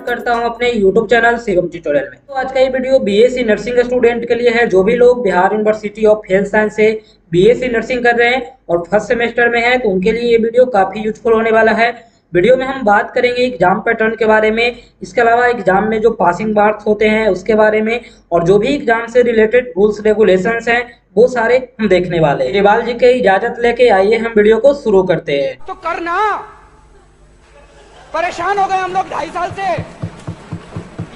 करता हूं अपने YouTube चैनल शिवम ट्यूटोरियल में। तो आज का ये वीडियो बीएससी नर्सिंग स्टूडेंट के लिए है। जो भी लोग Bihar university of health science से बीएससी नर्सिंग कर रहे हैं और फर्स्ट सेमेस्टर में है, तो उनके लिए ये वीडियो काफी यूजफुल होने वाला है। वीडियो में हम बात करेंगे एग्जाम पैटर्न के बारे में, इसके अलावा एग्जाम में जो पासिंग मार्क्स होते हैं उसके बारे में, और जो भी एग्जाम से रिलेटेड रूल्स रेगुलेशंस हैं वो सारे हम देखने वाले हैं। रिवाल जी की इजाजत लेके आइए हम वीडियो को शुरू करते हैं। तो करना परेशान हो गए हम लोग 2.5 साल से,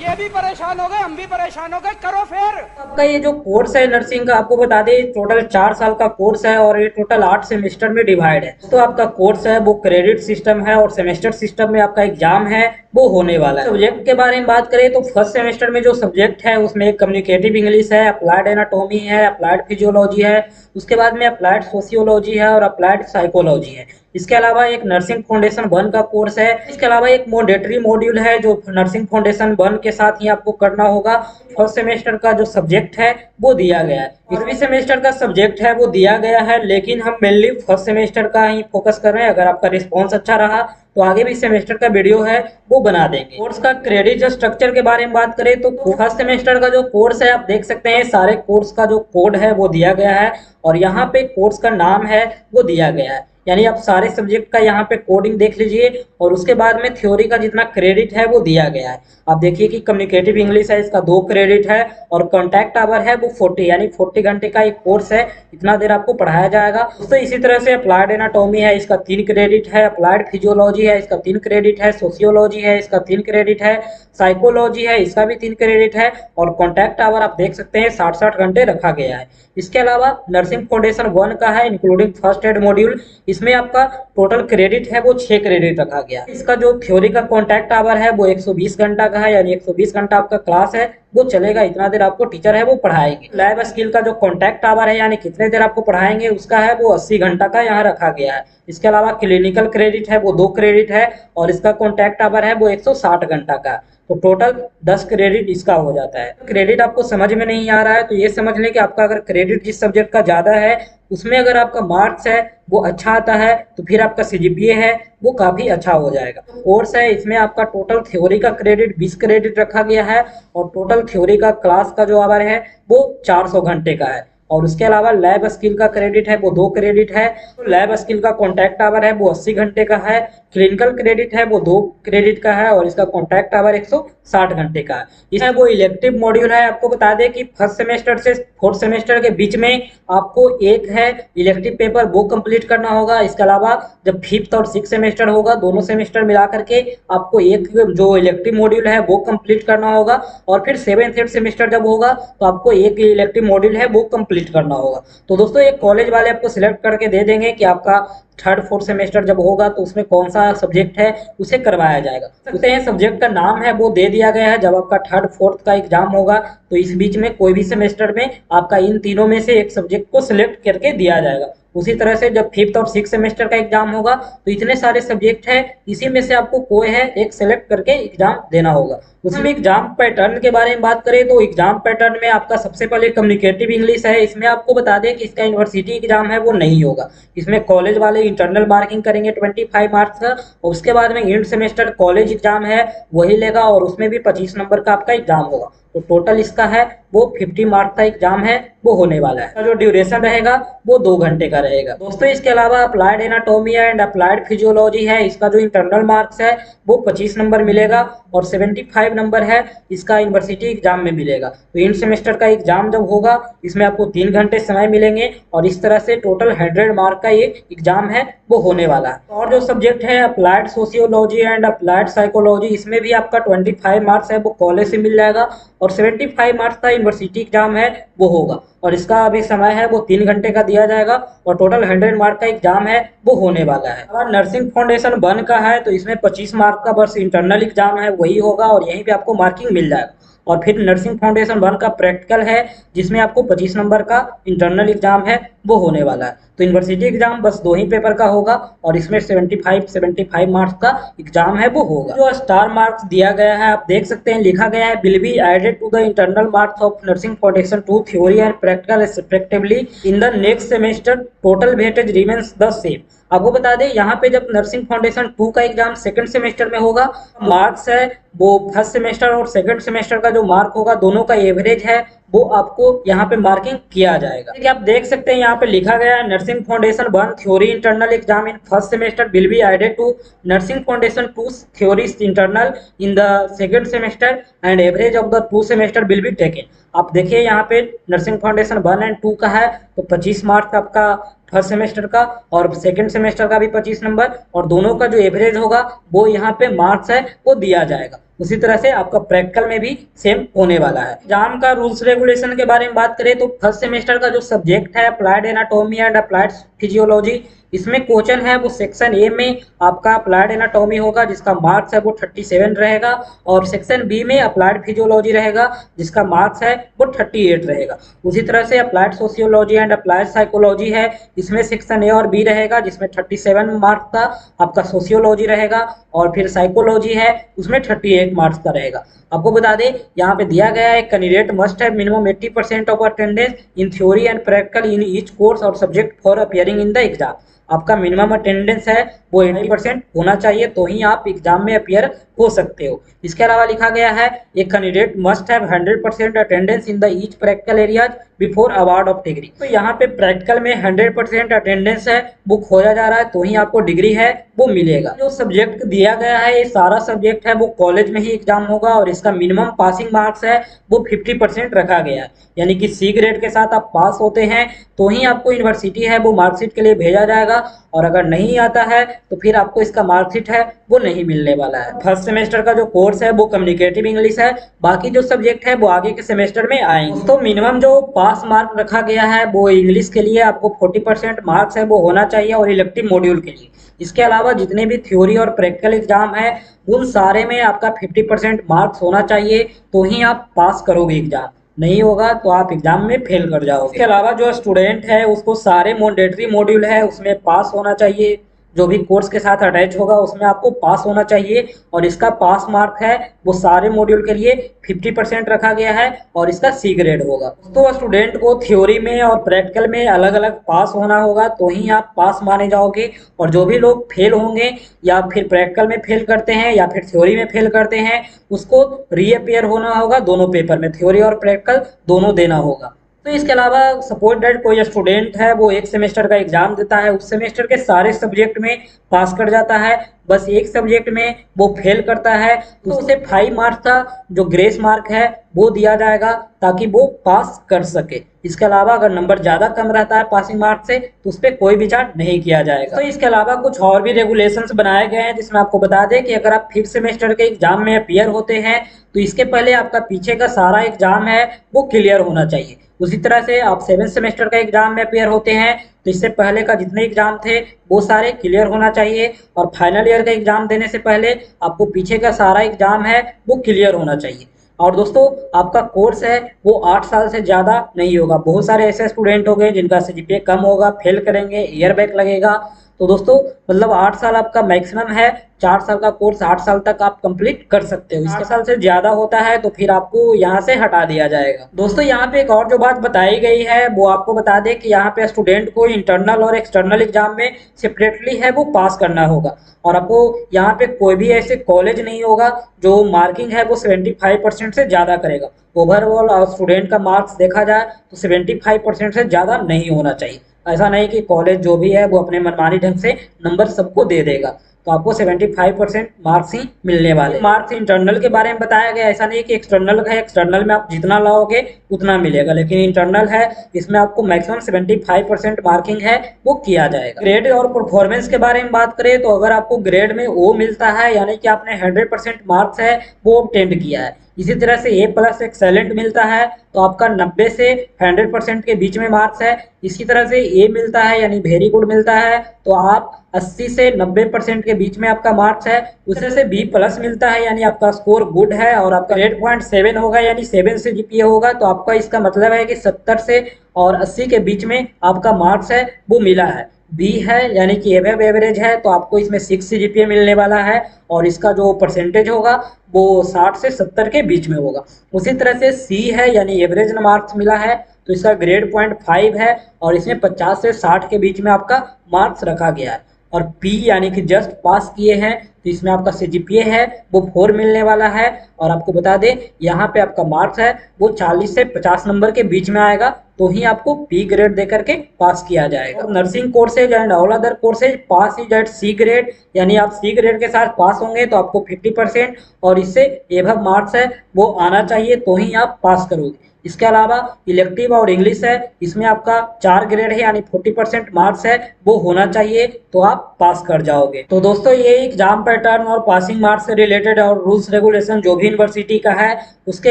ये भी परेशान हो गए, हम भी परेशान हो गए, करो फिर। आपका ये जो कोर्स है नर्सिंग का, आपको बता दें टोटल 4 साल का कोर्स है और ये टोटल 8 सेमेस्टर में डिवाइड है। तो आपका कोर्स है वो क्रेडिट सिस्टम है और सेमेस्टर सिस्टम में आपका एग्जाम है वो होने वाला है। सब्जेक्ट के बारे में बात करें तो फर्स्ट सेमेस्टर में जो सब्जेक्ट है उसमें एक कम्युनिकेटिव इंग्लिश है, अप्लाइड एनाटॉमी है, अप्लाइड फिजियोलॉजी है, उसके बाद में अप्लाइड सोशियोलॉजी है और अप्लाइड साइकोलॉजी है। इसके अलावा एक नर्सिंग फाउंडेशन 1 का कोर्स है। इसके अलावा एक मैंडेटरी मॉड्यूल है जो नर्सिंग फाउंडेशन 1 के साथ ही आपको करना होगा। फर्स्ट सेमेस्टर का जो सब्जेक्ट है वो दिया गया है। इस सेमेस्टर का सब्जेक्ट है वो दिया गया है, लेकिन हम मेनली फर्स्ट सेमेस्टर का ही फोकस कर रहे हैं। अगर आपका रिस्पॉन्स अच्छा रहा तो आगे भी सेमेस्टर का वीडियो है वो बना देंगे। कोर्स का क्रेडिट स्ट्रक्चर के बारे में बात करें तो फर्स्ट सेमेस्टर का जो कोर्स है आप देख सकते हैं सारे कोर्स का जो कोड है वो दिया गया है और यहाँ पे कोर्स का नाम है वो दिया गया है। यानी आप सारे सब्जेक्ट का यहाँ पे कोडिंग देख लीजिए और उसके बाद में थ्योरी का जितना क्रेडिट है वो दिया गया है। आप देखिए कि कम्युनिकेटिव इंग्लिश है, इसका 2 क्रेडिट है और कॉन्टैक्ट आवर है वो 40, यानी 40 घंटे का एक कोर्स है, इतना देर आपको पढ़ाया जाएगा। तो इसी तरह से अप्लाइड एनाटॉमी है, इसका 3 क्रेडिट है, अप्लाइड फिजियोलॉजी है, इसका 3 क्रेडिट है, सोशियोलॉजी है, इसका 3 क्रेडिट है, साइकोलॉजी है, इसका भी 3 क्रेडिट है और कॉन्टैक्ट आवर आप देख सकते हैं 60-60 घंटे रखा गया है। इसके अलावा नर्सिंग फाउंडेशन 1 का है इंक्लूडिंग फर्स्ट एड मॉड्यूल, इसमें आपका टोटल क्रेडिट है वो 6 क्रेडिट रखा गया। इसका जो थ्योरी का कॉन्टैक्ट आवर है वो 120 घंटा का है, यानी 120 घंटा आपका क्लास है वो चलेगा, इतना देर आपको टीचर है वो पढ़ाएंगे। लैब स्किल का जो कॉन्टैक्ट आवर है यानी कितने देर आपको पढ़ाएंगे उसका है वो 80 घंटा का यहाँ रखा गया है। इसके अलावा क्लिनिकल क्रेडिट है वो 2 क्रेडिट है और इसका कॉन्टैक्ट आवर है वो 160 घंटा का, तो टोटल 10 क्रेडिट इसका हो जाता है। क्रेडिट आपको समझ में नहीं आ रहा है तो ये समझ लें कि आपका अगर क्रेडिट जिस सब्जेक्ट का ज़्यादा है उसमें अगर आपका मार्क्स है वो अच्छा आता है तो फिर आपका सीजीपीए है वो काफ़ी अच्छा हो जाएगा। कोर्स है इसमें आपका टोटल थ्योरी का क्रेडिट 20 क्रेडिट रखा गया है और टोटल थ्योरी का क्लास का जो आवर है वो 400 घंटे का है और उसके अलावा लैब स्किल का क्रेडिट है वो 2 क्रेडिट है। तो लैब स्किल का कॉन्टैक्ट आवर है वो 80 घंटे का है, क्लिनिकल क्रेडिट है वो 2 क्रेडिट का है और इसका कॉन्टैक्ट आवर 160 घंटे का है। इसमें वो इलेक्टिव मॉड्यूल है। आपको बता दें कि फर्स्ट सेमेस्टर से फोर्थ सेमेस्टर के बीच में आपको एक है इलेक्टिव पेपर वो कंप्लीट करना होगा। इसके अलावा जब 5th और 6th सेमेस्टर होगा दोनों सेमेस्टर मिला करके आपको एक जो इलेक्टिव मॉड्यूल है वो कंप्लीट करना होगा और फिर 7th 8th सेमेस्टर जब होगा तो आपको एक इलेक्टिव मॉड्यूल है वो कंप्लीट करना होगा। तो दोस्तों एक कॉलेज वाले आपको सिलेक्ट करके दे देंगे कि आपका 3rd 4th सेमेस्टर जब होगा तो उसमें कौन सा सब्जेक्ट है उसे करवाया जाएगा। उसे सब्जेक्ट का नाम है वो दे दिया गया है। जब आपका 3rd 4th का एग्जाम होगा तो इस बीच में कोई भी सेमेस्टर में आपका इन तीनों में से एक सब्जेक्ट को सिलेक्ट करके दिया जाएगा। उसी तरह से जब 5th और 6th सेमेस्टर का एग्जाम होगा तो इतने सारे सब्जेक्ट हैं, इसी में से आपको कोई है एक सेलेक्ट करके एग्जाम देना होगा। उसमें एग्जाम पैटर्न के बारे में बात करें तो एग्जाम पैटर्न में आपका सबसे पहले कम्युनिकेटिव इंग्लिश है। इसमें आपको बता दें कि इसका यूनिवर्सिटी एग्जाम है वो नहीं होगा। इसमें कॉलेज वाले इंटरनल मार्किंग करेंगे 25 मार्क्स का और उसके बाद में एंड सेमेस्टर कॉलेज एग्जाम है वही लेगा और उसमें भी 25 नंबर का आपका एग्जाम होगा। तो टोटल इसका है वो 50 मार्क का एग्जाम है वो होने वाला है। जो ड्यूरेशन रहेगा वो 2 घंटे का रहेगा। दोस्तों इसके अलावा applied anatomy and applied physiology है, इसका जो इंटरनल मार्क्स है वो 25 नंबर मिलेगा और 75 नंबर है इसका यूनिवर्सिटी एग्जाम में मिलेगा। तो इन सेमेस्टर का एग्जाम जब होगा इसमें आपको 3 घंटे समय मिलेंगे और इस तरह से टोटल 100 मार्क का ये एग्जाम है वो होने वाला है। और जो सब्जेक्ट है applied sociology and applied psychology, इसमें भी आपका 25 मार्क्स है वो कॉलेज से मिल जाएगा और 75 मार्क्स का यूनिवर्सिटी एग्जाम है वो होगा और इसका अभी समय है वो 3 घंटे का दिया जाएगा और टोटल 100 मार्क का एग्जाम है वो होने वाला है। अगर नर्सिंग फाउंडेशन 1 का है तो इसमें 25 मार्क का बस इंटरनल एग्जाम है वही होगा और यहीं पे आपको मार्किंग मिल जाएगा। और फिर नर्सिंग फाउंडेशन 1 का प्रैक्टिकल है जिसमें आपको 25 नंबर का इंटरनल एग्जाम है वो होने वाला है। तो यूनिवर्सिटी एग्जाम बस 2 ही पेपर का होगा और इसमें 75 मार्क्स का एग्जाम है वो होगा। जो स्टार मार्क्स दिया गया है आप देख सकते हैं, लिखा गया है will be added to the internal marks of nursing foundation 2 theory and practical respectively in the next semester, total weightage remains the same. आपको बता दें यहाँ पे जब नर्सिंग फाउंडेशन 2 का एग्जाम सेकंड सेमेस्टर में होगा, मार्क्स है वो फर्स्ट सेमेस्टर और सेकंड सेमेस्टर का जो मार्क होगा दोनों का एवरेज है वो आपको यहाँ पे मार्किंग किया जाएगा। देखिए आप देख सकते हैं यहाँ पे लिखा गया है nursing foundation 1 theory internal exam in first semester will be added to nursing foundation 2 theory internal in the second semester and average of the 2 semester will be taken. आप देखिए यहाँ पे नर्सिंग फाउंडेशन 1 एंड 2 का है तो 25 marks आपका first semester का और सेकंड सेमेस्टर का भी 25 नंबर, और दोनों का जो एवरेज होगा वो यहाँ पे मार्क्स है वो दिया जाएगा। उसी तरह से आपका प्रैक्टिकल में भी सेम होने वाला है। एग्जाम का रूल्स रेगुलेशन के बारे में बात करें तो फर्स्ट सेमेस्टर का जो सब्जेक्ट है applied anatomy and applied physiology, इसमें क्वेश्चन है वो सेक्शन ए में आपका अप्लाइड एनाटॉमी होगा जिसका मार्क्स है वो 37 रहेगा, और सेक्शन बी में अप्लाइड फिजियोलॉजी रहेगा जिसका मार्क्स है वो 38 रहेगा। उसी तरह से applied sociology and applied psychology है, इसमें सेक्शन ए और बी रहेगा जिसमें 37 मार्क्स का आपका सोशियोलॉजी रहेगा, और फिर साइकोलॉजी है उसमें 38 मार्क्स का रहेगा। आपको बता दें यहाँ पे दिया गया है candidate must have minimum 80% of attendance in theory and practical in each course और subject for appearing in the exam. आपका मिनिमम अटेंडेंस है वो 80% होना चाहिए तो ही आप एग्जाम में अपीयर हो सकते हो। इसके अलावा लिखा गया है एक candidate must have 100% attendance in the each practical areas before award of degree. तो यहाँ पे प्रैक्टिकल में 100% अटेंडेंस है वो खोजा जा रहा है तो ही आपको डिग्री है वो मिलेगा। जो सब्जेक्ट दिया गया है ये सारा सब्जेक्ट है वो कॉलेज में ही एग्जाम होगा और इसका मिनिमम पासिंग मार्क्स है वो 50% रखा गया है, यानी कि सी ग्रेड के साथ आप पास होते हैं तो ही आपको यूनिवर्सिटी है वो मार्कशीट के लिए भेजा जाएगा, और अगर नहीं आता है तो फिर आपको इसका मार्कशीट है वो नहीं मिलने वाला है। फर्स्ट सेमेस्टर का जो कोर्स है वो कम्युनिकेटिव इंग्लिश है, बाकी जो सब्जेक्ट है वो आगे के सेमेस्टर में आएंगे। तो मिनिमम जो पास मार्क रखा गया है वो इंग्लिश के लिए आपको 40% मार्क्स है वो होना चाहिए और इलेक्टिव मॉड्यूल के लिए। इसके अलावा जितने भी थ्योरी और प्रैक्टिकल एग्जाम है उन सारे में आपका 50% मार्क्स होना चाहिए तो ही आप पास करोगे एग्जाम, नहीं होगा तो आप एग्जाम में फेल कर जाओगे। इसके अलावा जो स्टूडेंट है उसको सारे मैंडेटरी मॉड्यूल है उसमें पास होना चाहिए, जो भी कोर्स के साथ अटैच होगा उसमें आपको पास होना चाहिए, और इसका पास मार्क है वो सारे मॉड्यूल के लिए 50% रखा गया है और इसका सी ग्रेड होगा। तो स्टूडेंट को थ्योरी में और प्रैक्टिकल में अलग अलग पास होना होगा तो ही आप पास माने जाओगे, और जो भी लोग फेल होंगे या फिर प्रैक्टिकल में फेल करते हैं या फिर थ्योरी में फेल करते हैं उसको रीअपियर होना होगा, दोनों पेपर में थ्योरी और प्रैक्टिकल दोनों देना होगा। तो इसके अलावा सपोज दैट कोई स्टूडेंट है वो एक सेमेस्टर का एग्जाम देता है, उस सेमेस्टर के सारे सब्जेक्ट में पास कर जाता है, बस एक सब्जेक्ट में वो फेल करता है तो उसे 5 मार्क्स का जो ग्रेस मार्क है वो दिया जाएगा ताकि वो पास कर सके। इसके अलावा अगर नंबर ज़्यादा कम रहता है पासिंग मार्क्स से तो उस पर कोई विचार नहीं किया जाएगा। तो इसके अलावा कुछ और भी रेगुलेशंस बनाए गए हैं जिसमें आपको बता दें कि अगर आप 5th सेमेस्टर के एग्जाम में अपीयर होते हैं तो इसके पहले आपका पीछे का सारा एग्जाम है वो क्लियर होना चाहिए। उसी तरह से आप 7th सेमेस्टर का एग्जाम में अपीयर होते हैं तो इससे पहले का जितने एग्जाम थे वो सारे क्लियर होना चाहिए, और फाइनल ईयर का एग्जाम देने से पहले आपको पीछे का सारा एग्जाम है वो क्लियर होना चाहिए। और दोस्तों आपका कोर्स है वो 8 साल से ज़्यादा नहीं होगा। बहुत सारे ऐसे स्टूडेंट हो गए जिनका सीजीपीए कम होगा, फेल करेंगे, ईयर बैक लगेगा। तो दोस्तों मतलब 8 साल आपका मैक्सिमम है, 4 साल का कोर्स 8 साल तक आप कंप्लीट कर सकते हो। 8 साल से ज़्यादा होता है तो फिर आपको यहाँ से हटा दिया जाएगा। दोस्तों यहाँ पे एक और जो बात बताई गई है वो आपको बता दें कि यहाँ पे स्टूडेंट को इंटरनल और एक्सटर्नल एग्जाम में सेपरेटली है वो पास करना होगा, और आपको यहाँ पे कोई भी ऐसे कॉलेज नहीं होगा जो मार्किंग है वो 75% से ज़्यादा करेगा। ओवरऑल स्टूडेंट का मार्क्स देखा जाए तो 75% से ज़्यादा नहीं होना चाहिए। ऐसा नहीं कि कॉलेज जो भी है वो अपने मनमानी ढंग से नंबर सबको दे देगा, तो आपको 75% मार्क्स ही मिलने वाले। मार्क्स इंटरनल के बारे में बताया गया, ऐसा नहीं कि एक्सटर्नल है, एक्सटर्नल में आप जितना लाओगे उतना मिलेगा, लेकिन इंटरनल है इसमें आपको मैक्सिमम 75% मार्किंग है वो किया जाएगा। ग्रेड और परफॉर्मेंस के बारे में बात करें तो अगर आपको ग्रेड में ओ मिलता है यानी कि आपने 100% मार्क्स है वो ऑब्टेंड किया है, इसी तरह से A+ एक्सेलेंट मिलता है तो आपका 90 से 100% के बीच में मार्क्स है। इसी तरह से A मिलता है यानी वेरी गुड मिलता है तो आप 80 से 90% के बीच में आपका मार्क्स है। उसी से B+ मिलता है यानी आपका स्कोर गुड है और आपका 8.7 होगा यानी 7 से जीपीए होगा, तो आपका इसका मतलब है कि 70 से और 80 के बीच में आपका मार्क्स है वो मिला है। बी है यानी कि एवरेज एवरेज है तो आपको इसमें 6 जीपीए मिलने वाला है और इसका जो परसेंटेज होगा वो 60 से 70 के बीच में होगा। उसी तरह से सी है यानी एवरेज मार्क्स मिला है तो इसका ग्रेड 0.5 है और इसमें 50 से 60 के बीच में आपका मार्क्स रखा गया है। और पी यानी कि जस्ट पास किए हैं तो इसमें आपका सीजीपीए है वो 4 मिलने वाला है। और आपको बता दें यहाँ पे आपका मार्क्स है वो 40 से 50 नंबर के बीच में आएगा तो ही आपको पी ग्रेड दे करके पास किया जाएगा। Nursing courses and all other courses pass is at C grade, यानी आप सी ग्रेड के साथ पास होंगे तो आपको 50% और इससे एबव मार्क्स है वो आना चाहिए तो ही आप पास करोगे। इसके अलावा इलेक्टिव और इंग्लिश है, इसमें आपका 4 ग्रेड है यानी 40% मार्क्स है वो होना चाहिए तो आप पास कर जाओगे। तो दोस्तों ये एग्जाम पैटर्न और पासिंग मार्क्स से रिलेटेड और रूल्स रेगुलेशन जो भी यूनिवर्सिटी का है उसके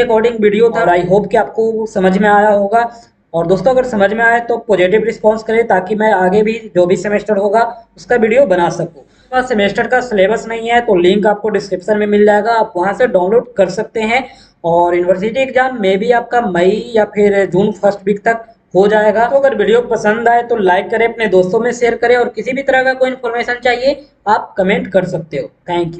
अकॉर्डिंग वीडियो था। आई होप कि आपको समझ में आया होगा। और दोस्तों अगर समझ में आए तो पॉजिटिव रिस्पॉन्स करें ताकि मैं आगे भी जो भी सेमेस्टर होगा उसका वीडियो बना सकूँ। सेमेस्टर का सिलेबस नहीं है तो लिंक आपको डिस्क्रिप्शन में मिल जाएगा, आप वहां से डाउनलोड कर सकते हैं। और यूनिवर्सिटी एग्जाम में भी आपका मई या फिर जून फर्स्ट वीक तक हो जाएगा। तो अगर वीडियो पसंद आए तो लाइक करें, अपने दोस्तों में शेयर करें और किसी भी तरह का कोई इन्फॉर्मेशन चाहिए आप कमेंट कर सकते हो। Thank you.